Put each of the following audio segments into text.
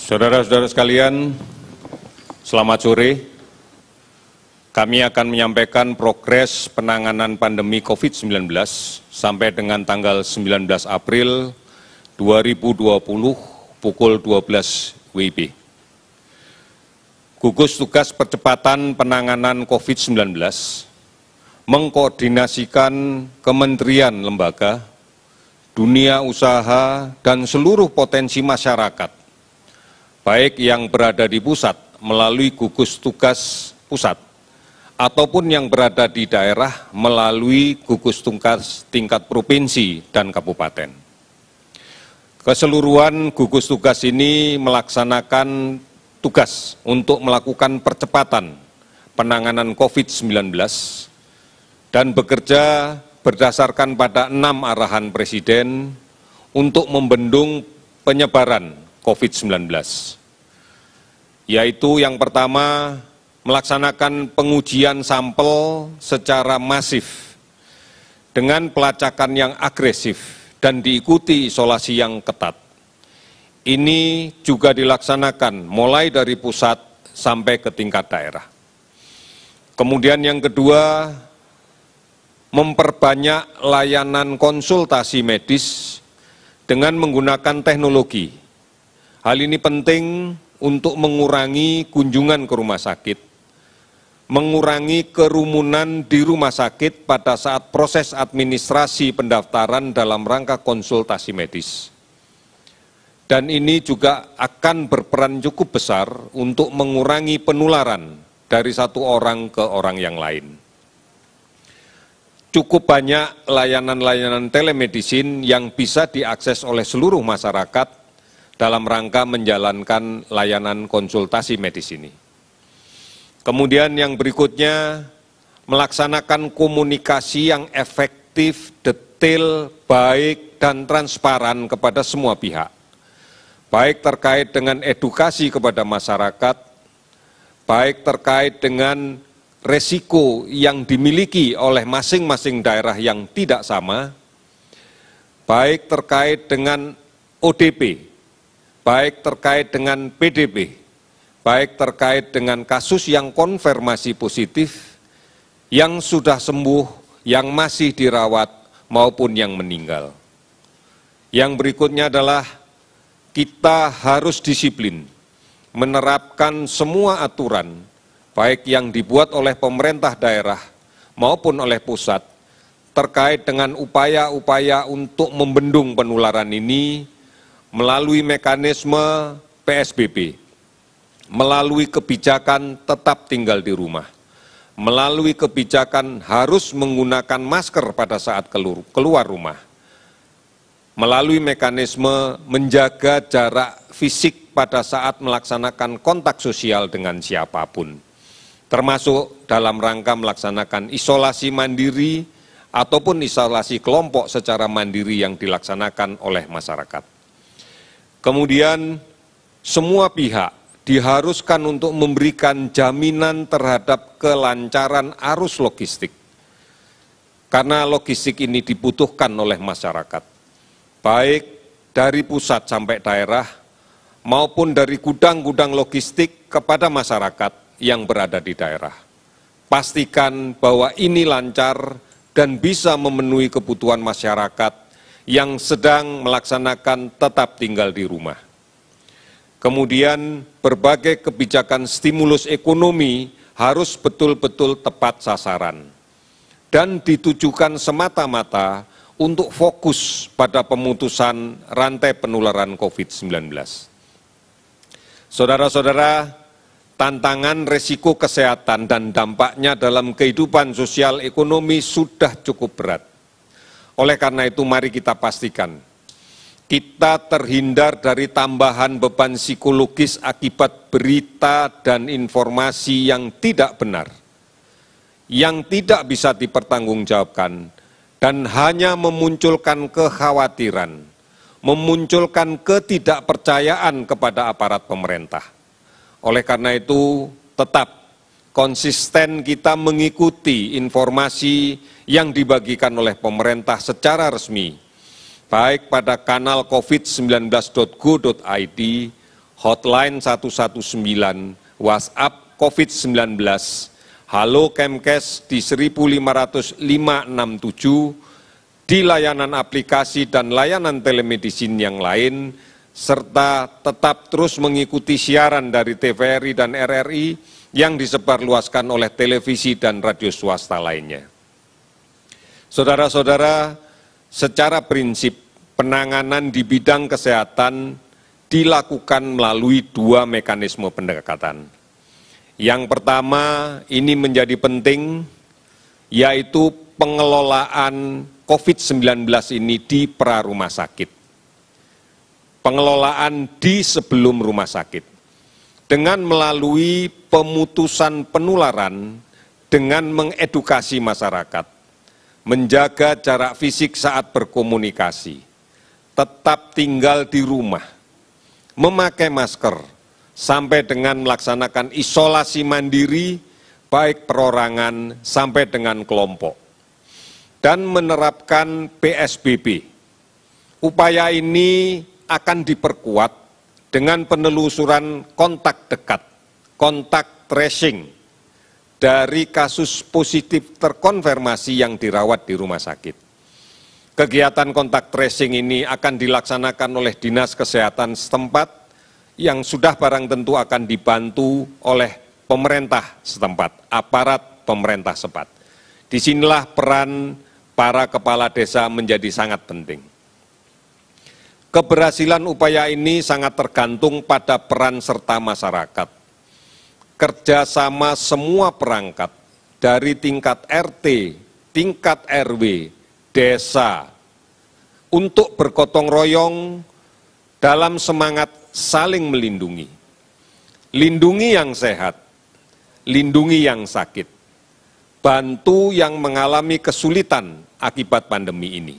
Saudara-saudara sekalian, selamat sore. Kami akan menyampaikan progres penanganan pandemi COVID-19 sampai dengan tanggal 19 April 2020 pukul 12 WIB. Gugus Tugas Percepatan Penanganan COVID-19 mengkoordinasikan kementerian, lembaga, dunia usaha, dan seluruh potensi masyarakat, baik yang berada di pusat melalui gugus tugas pusat, ataupun yang berada di daerah melalui gugus tugas tingkat provinsi dan kabupaten. Keseluruhan gugus tugas ini melaksanakan tugas untuk melakukan percepatan penanganan COVID-19 dan bekerja berdasarkan pada 6 arahan Presiden untuk membendung penyebaran COVID-19, yaitu yang pertama, melaksanakan pengujian sampel secara masif dengan pelacakan yang agresif dan diikuti isolasi yang ketat. Ini juga dilaksanakan mulai dari pusat sampai ke tingkat daerah. Kemudian yang kedua, memperbanyak layanan konsultasi medis dengan menggunakan teknologi. Hal ini penting untuk mengurangi kunjungan ke rumah sakit, mengurangi kerumunan di rumah sakit pada saat proses administrasi pendaftaran dalam rangka konsultasi medis. Dan ini juga akan berperan cukup besar untuk mengurangi penularan dari satu orang ke orang yang lain. Cukup banyak layanan-layanan telemedicine yang bisa diakses oleh seluruh masyarakat dalam rangka menjalankan layanan konsultasi medis ini. Kemudian yang berikutnya, melaksanakan komunikasi yang efektif, detail, baik, dan transparan kepada semua pihak, baik terkait dengan edukasi kepada masyarakat, baik terkait dengan resiko yang dimiliki oleh masing-masing daerah yang tidak sama, baik terkait dengan ODP, baik terkait dengan PDP, baik terkait dengan kasus yang konfirmasi positif, yang sudah sembuh, yang masih dirawat, maupun yang meninggal. Yang berikutnya adalah kita harus disiplin, menerapkan semua aturan, baik yang dibuat oleh pemerintah daerah maupun oleh pusat, terkait dengan upaya-upaya untuk membendung penularan ini, melalui mekanisme PSBB, melalui kebijakan tetap tinggal di rumah, melalui kebijakan harus menggunakan masker pada saat keluar rumah, melalui mekanisme menjaga jarak fisik pada saat melaksanakan kontak sosial dengan siapapun, termasuk dalam rangka melaksanakan isolasi mandiri ataupun isolasi kelompok secara mandiri yang dilaksanakan oleh masyarakat. Kemudian semua pihak diharuskan untuk memberikan jaminan terhadap kelancaran arus logistik, karena logistik ini dibutuhkan oleh masyarakat, baik dari pusat sampai daerah maupun dari gudang-gudang logistik kepada masyarakat yang berada di daerah. Pastikan bahwa ini lancar dan bisa memenuhi kebutuhan masyarakat yang sedang melaksanakan tetap tinggal di rumah. Kemudian berbagai kebijakan stimulus ekonomi harus betul-betul tepat sasaran dan ditujukan semata-mata untuk fokus pada pemutusan rantai penularan COVID-19. Saudara-saudara, tantangan risiko kesehatan dan dampaknya dalam kehidupan sosial ekonomi sudah cukup berat. Oleh karena itu, mari kita pastikan kita terhindar dari tambahan beban psikologis akibat berita dan informasi yang tidak benar, yang tidak bisa dipertanggungjawabkan, dan hanya memunculkan kekhawatiran, memunculkan ketidakpercayaan kepada aparat pemerintah. Oleh karena itu, tetap konsisten kita mengikuti informasi yang dibagikan oleh pemerintah secara resmi, baik pada kanal covid19.go.id hotline 119, WhatsApp COVID-19, Halo Kemkes di 15567, di layanan aplikasi dan layanan telemedicine yang lain, serta tetap terus mengikuti siaran dari TVRI dan RRI yang disebarluaskan oleh televisi dan radio swasta lainnya. Saudara-saudara, secara prinsip penanganan di bidang kesehatan dilakukan melalui dua mekanisme pendekatan. Yang pertama, ini menjadi penting, yaitu pengelolaan COVID-19 ini di pra-rumah sakit. Pengelolaan di sebelum rumah sakit. Dengan melalui pemutusan penularan, dengan mengedukasi masyarakat, menjaga jarak fisik saat berkomunikasi, tetap tinggal di rumah, memakai masker, sampai dengan melaksanakan isolasi mandiri, baik perorangan sampai dengan kelompok, dan menerapkan PSBB. Upaya ini akan diperkuat dengan penelusuran kontak dekat, kontak tracing dari kasus positif terkonfirmasi yang dirawat di rumah sakit. Kegiatan kontak tracing ini akan dilaksanakan oleh Dinas Kesehatan setempat, yang sudah barang tentu akan dibantu oleh pemerintah setempat, aparat pemerintah setempat. Disinilah peran para kepala desa menjadi sangat penting. Keberhasilan upaya ini sangat tergantung pada peran serta masyarakat. Kerjasama semua perangkat, dari tingkat RT, tingkat RW, desa, untuk bergotong royong dalam semangat saling melindungi. Lindungi yang sehat, lindungi yang sakit, bantu yang mengalami kesulitan akibat pandemi ini.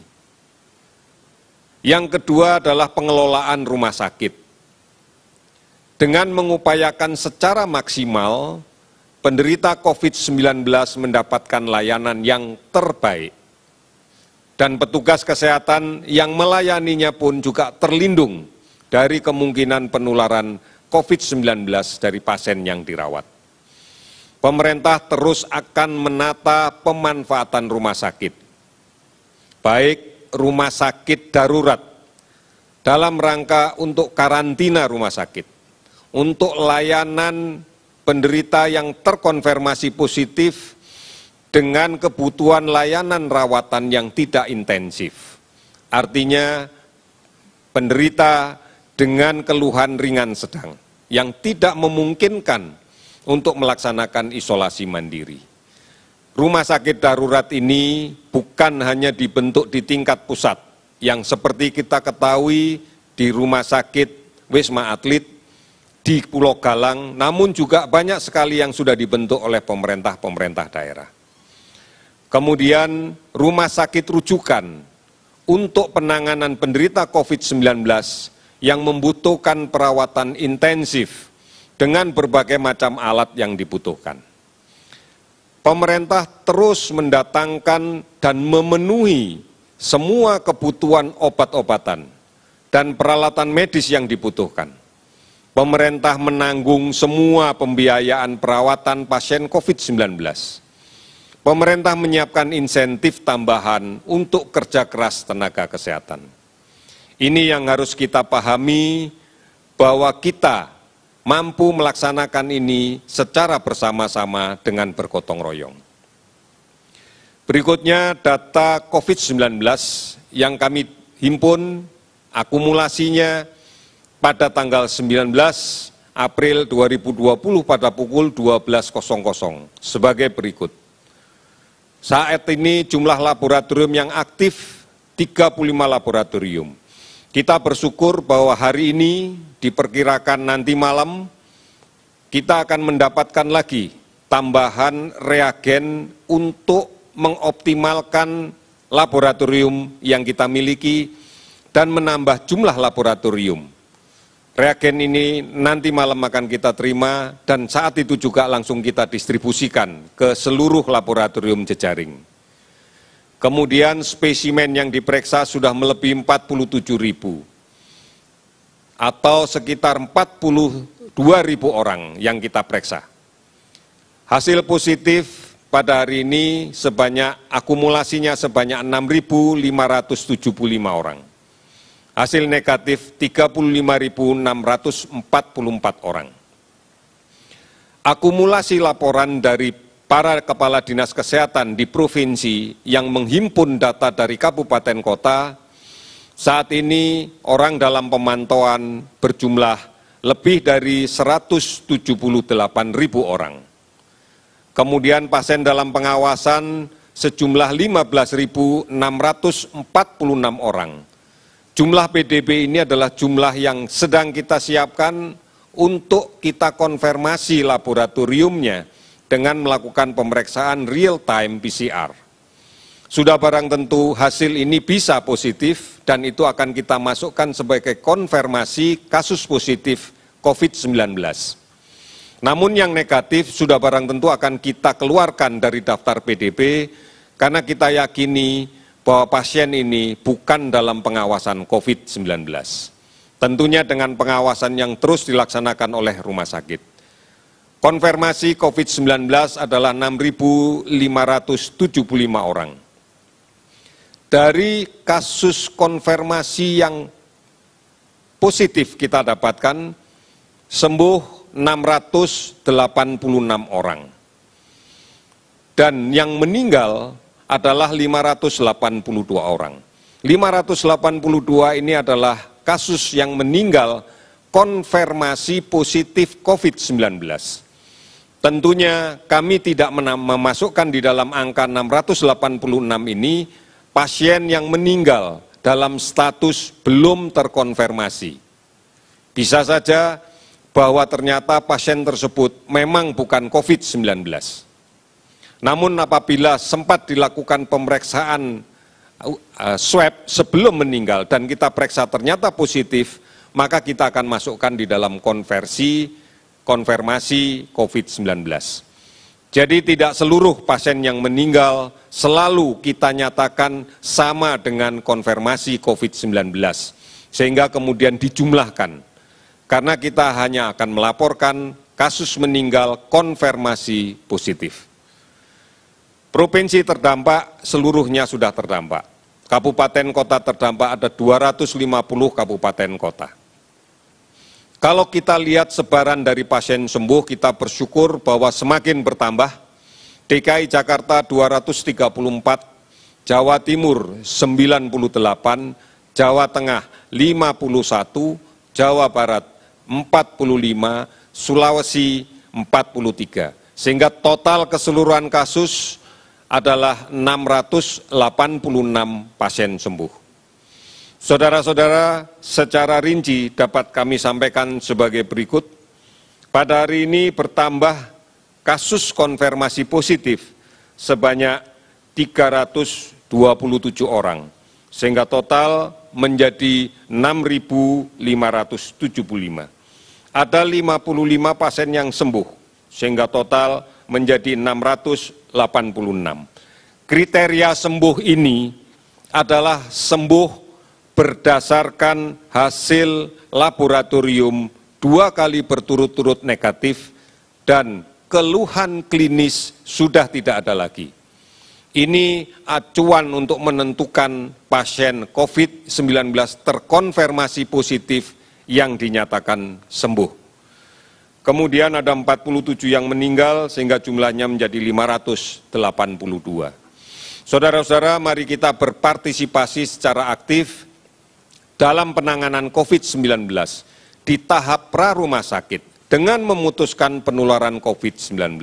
Yang kedua adalah pengelolaan rumah sakit. Dengan mengupayakan secara maksimal, penderita COVID-19 mendapatkan layanan yang terbaik. Dan petugas kesehatan yang melayaninya pun juga terlindung dari kemungkinan penularan COVID-19 dari pasien yang dirawat. Pemerintah terus akan menata pemanfaatan rumah sakit, baik rumah sakit darurat dalam rangka untuk karantina rumah sakit, untuk layanan penderita yang terkonfirmasi positif dengan kebutuhan layanan rawatan yang tidak intensif. Artinya penderita dengan keluhan ringan sedang yang tidak memungkinkan untuk melaksanakan isolasi mandiri. Rumah sakit darurat ini bukan hanya dibentuk di tingkat pusat, yang seperti kita ketahui di Rumah Sakit Wisma Atlet di Pulau Galang, namun juga banyak sekali yang sudah dibentuk oleh pemerintah daerah. Kemudian rumah sakit rujukan untuk penanganan penderita COVID-19 yang membutuhkan perawatan intensif dengan berbagai macam alat yang dibutuhkan. Pemerintah terus mendatangkan dan memenuhi semua kebutuhan obat-obatan dan peralatan medis yang dibutuhkan. Pemerintah menanggung semua pembiayaan perawatan pasien COVID-19. Pemerintah menyiapkan insentif tambahan untuk kerja keras tenaga kesehatan. Ini yang harus kita pahami, bahwa kita mampu melaksanakan ini secara bersama-sama dengan bergotong royong. Berikutnya data COVID-19 yang kami himpun akumulasinya pada tanggal 19 April 2020 pada pukul 12.00 sebagai berikut. Saat ini jumlah laboratorium yang aktif 35 laboratorium. Kita bersyukur bahwa hari ini diperkirakan nanti malam kita akan mendapatkan lagi tambahan reagen untuk mengoptimalkan laboratorium yang kita miliki dan menambah jumlah laboratorium. Reagen ini nanti malam akan kita terima dan saat itu juga langsung kita distribusikan ke seluruh laboratorium jejaring. Kemudian spesimen yang diperiksa sudah melebihi 47.000. atau sekitar 42.000 orang yang kita periksa. Hasil positif pada hari ini akumulasinya sebanyak 6.575 orang. Hasil negatif 35.644 orang. Akumulasi laporan dari para kepala dinas kesehatan di provinsi yang menghimpun data dari kabupaten kota, saat ini orang dalam pemantauan berjumlah lebih dari 178.000 orang. Kemudian pasien dalam pengawasan sejumlah 15.646 orang. Jumlah PDB ini adalah jumlah yang sedang kita siapkan untuk kita konfirmasi laboratoriumnya dengan melakukan pemeriksaan real-time PCR. Sudah barang tentu hasil ini bisa positif dan itu akan kita masukkan sebagai konfirmasi kasus positif COVID-19. Namun yang negatif sudah barang tentu akan kita keluarkan dari daftar PDB karena kita yakini bahwa pasien ini bukan dalam pengawasan COVID-19. Tentunya dengan pengawasan yang terus dilaksanakan oleh rumah sakit. Konfirmasi COVID-19 adalah 6.575 orang. Dari kasus konfirmasi yang positif kita dapatkan, sembuh 686 orang. Dan yang meninggal adalah 582 orang. 582 ini adalah kasus yang meninggal konfirmasi positif COVID-19. Tentunya kami tidak memasukkan di dalam angka 686 ini pasien yang meninggal dalam status belum terkonfirmasi. Bisa saja bahwa ternyata pasien tersebut memang bukan COVID-19. Namun apabila sempat dilakukan pemeriksaan swab sebelum meninggal dan kita periksa ternyata positif, maka kita akan masukkan di dalam konfirmasi COVID-19. Jadi tidak seluruh pasien yang meninggal selalu kita nyatakan sama dengan konfirmasi COVID-19, sehingga kemudian dijumlahkan. Karena kita hanya akan melaporkan kasus meninggal konfirmasi positif. Provinsi terdampak seluruhnya sudah terdampak. Kabupaten kota terdampak ada 250 kabupaten kota. Kalau kita lihat sebaran dari pasien sembuh, kita bersyukur bahwa semakin bertambah. DKI Jakarta 234, Jawa Timur 98, Jawa Tengah 51, Jawa Barat 45, Sulawesi 43. Sehingga total keseluruhan kasus adalah 686 pasien sembuh. Saudara-saudara, secara rinci dapat kami sampaikan sebagai berikut. Pada hari ini bertambah kasus konfirmasi positif sebanyak 327 orang, sehingga total menjadi 6.575. Ada 55 pasien yang sembuh, sehingga total menjadi 686. Kriteria sembuh ini adalah sembuh berdasarkan hasil laboratorium 2 kali berturut-turut negatif dan keluhan klinis sudah tidak ada lagi. Ini acuan untuk menentukan pasien COVID-19 terkonfirmasi positif yang dinyatakan sembuh. Kemudian ada 47 yang meninggal sehingga jumlahnya menjadi 582. Saudara-saudara, mari kita berpartisipasi secara aktif dalam penanganan COVID-19 di tahap pra-rumah sakit dengan memutuskan penularan COVID-19.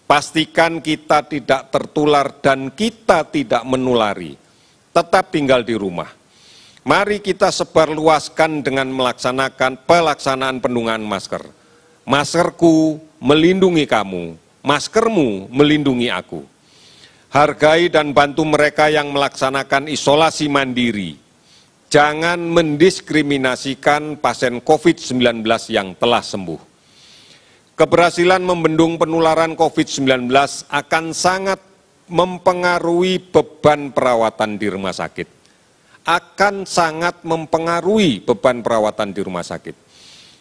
Pastikan kita tidak tertular dan kita tidak menulari, tetap tinggal di rumah. Mari kita sebarluaskan dengan melaksanakan pelaksanaan penggunaan masker. Maskerku melindungi kamu, maskermu melindungi aku. Hargai dan bantu mereka yang melaksanakan isolasi mandiri. Jangan mendiskriminasikan pasien COVID-19 yang telah sembuh. Keberhasilan membendung penularan COVID-19 akan sangat mempengaruhi beban perawatan di rumah sakit. akan sangat mempengaruhi beban perawatan di rumah sakit.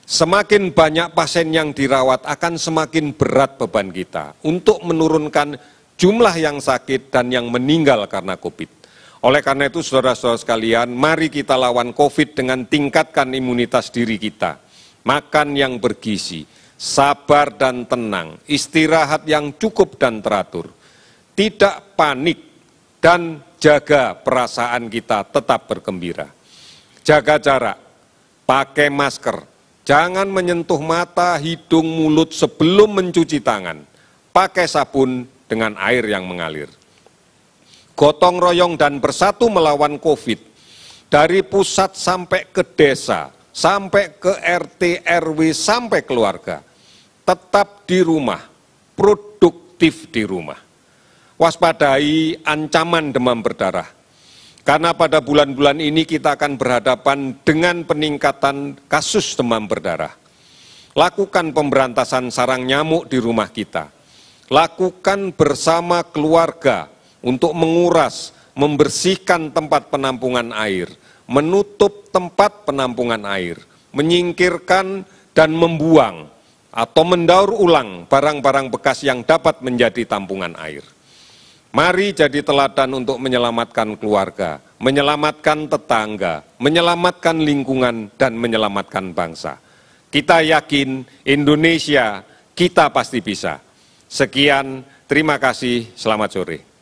Semakin banyak pasien yang dirawat akan semakin berat beban kita untuk menurunkan jumlah yang sakit dan yang meninggal karena COVID. Oleh karena itu saudara-saudara sekalian, mari kita lawan COVID dengan tingkatkan imunitas diri kita. Makan yang bergizi, sabar dan tenang, istirahat yang cukup dan teratur. Tidak panik dan jaga perasaan kita tetap bergembira. Jaga jarak, pakai masker, jangan menyentuh mata, hidung, mulut sebelum mencuci tangan. Pakai sabun dengan air yang mengalir. Gotong royong dan bersatu melawan COVID, dari pusat sampai ke desa, sampai ke RT, RW, sampai keluarga. Tetap di rumah, produktif di rumah. Waspadai ancaman demam berdarah. Karena pada bulan-bulan ini kita akan berhadapan dengan peningkatan kasus demam berdarah. Lakukan pemberantasan sarang nyamuk di rumah kita. Lakukan bersama keluarga untuk menguras, membersihkan tempat penampungan air, menutup tempat penampungan air, menyingkirkan dan membuang atau mendaur ulang barang-barang bekas yang dapat menjadi tampungan air. Mari jadi teladan untuk menyelamatkan keluarga, menyelamatkan tetangga, menyelamatkan lingkungan, dan menyelamatkan bangsa. Kita yakin Indonesia, kita pasti bisa. Sekian, terima kasih, selamat sore.